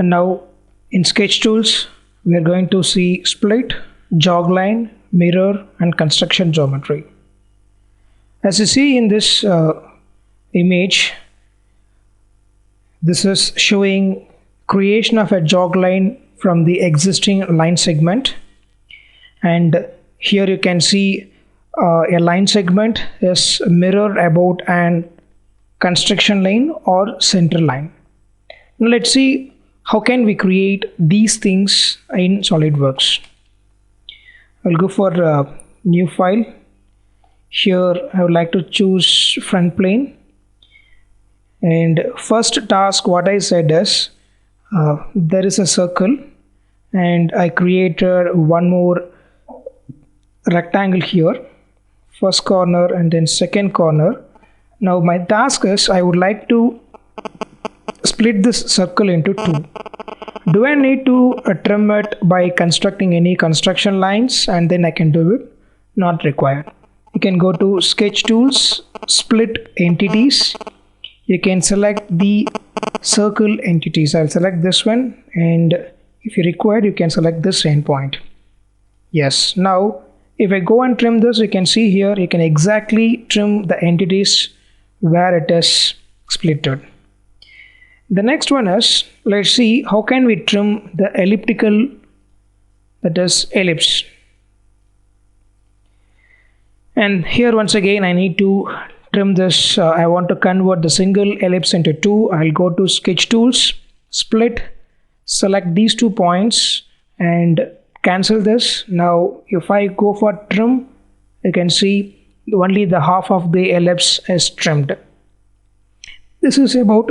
And now in sketch tools, we are going to see split, jog line, mirror and construction geometry. As you see in this image, this is showing creation of a jog line from the existing line segment, and here you can see a line segment is mirror about an construction line or center line. Now let's see how can we create these things in SolidWorks. I'll go for a new file. Here I would like to choose front plane, and first task what I said is there is a circle and I created one more rectangle here, first corner and then second corner. Now my task is I would like to split this circle into two. Do I need to trim it by constructing any construction lines and then I can do it? Not required. You can go to sketch tools, split entities. You can select the circle entities. I'll select this one, and if you require you can select this endpoint. Yes, now if I go and trim this, you can see here you can exactly trim the entities where it is splitted. The next one is, let's see how can we trim the elliptical, that is ellipse. And here once again I need to trim this. I want to convert the single ellipse into two. I'll go to sketch tools, split, select these 2 points and cancel this. Now if I go for trim, you can see only the half of the ellipse is trimmed. This is about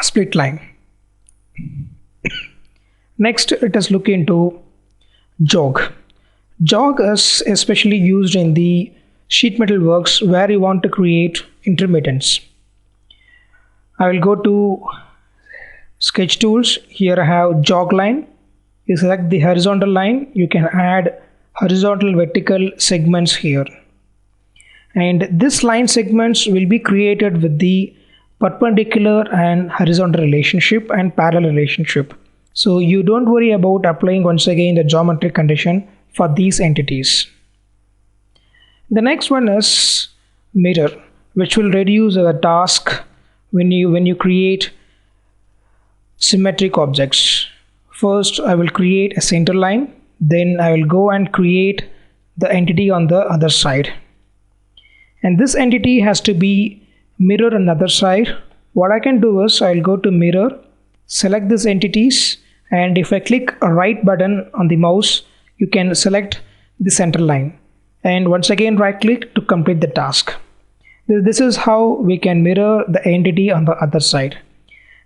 split line. Next let us look into jog. Jog is especially used in the sheet metal works where you want to create intermittents. I will go to sketch tools. Here I have jog line. You select the horizontal line. You can add horizontal vertical segments here, and this line segments will be created with the perpendicular and horizontal relationship and parallel relationship. So you don't worry about applying once again the geometric condition for these entities. The next one is mirror, which will reduce our task when you create symmetric objects. First I will create a center line, then I will go and create the entity on the other side, and this entity has to be mirror on the other side. What I can do is I'll go to mirror, select these entities, and if I click a right button on the mouse, you can select the center line, and once again right click to complete the task. This is how we can mirror the entity on the other side.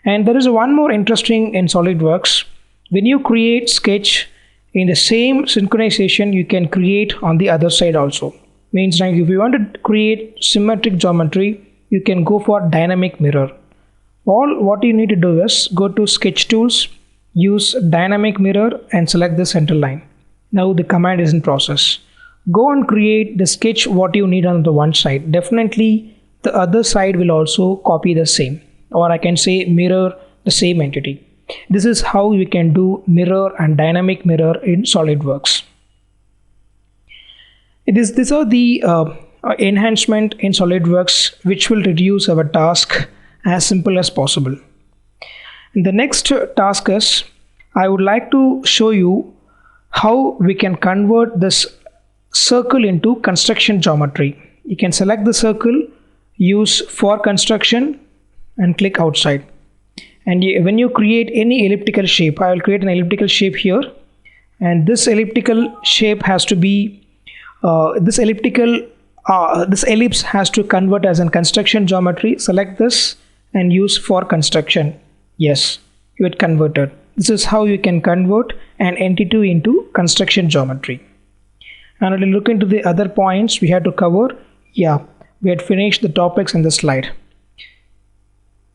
And there is one more interesting in SolidWorks. When you create sketch in the same synchronization, you can create on the other side also. Means like if you want to create symmetric geometry, you can go for dynamic mirror. All what you need to do is go to sketch tools, use dynamic mirror and select the center line. Now the command is in process. Go and create the sketch what you need on the one side. Definitely the other side will also copy the same, or I can say mirror the same entity. This is how you can do mirror and dynamic mirror in SolidWorks. These are the enhancement in SolidWorks which will reduce our task as simple as possible. And the next task is I would like to show you how we can convert this circle into construction geometry. You can select the circle, use for construction and click outside. And when you create any elliptical shape, I will create an elliptical shape here, and this elliptical shape has to be this ellipse has to convert as a construction geometry. Select this and use for construction. Yes, it converted. This is how you can convert an entity into construction geometry. And we'll look into the other points we had to cover. Yeah, we had finished the topics in the slide.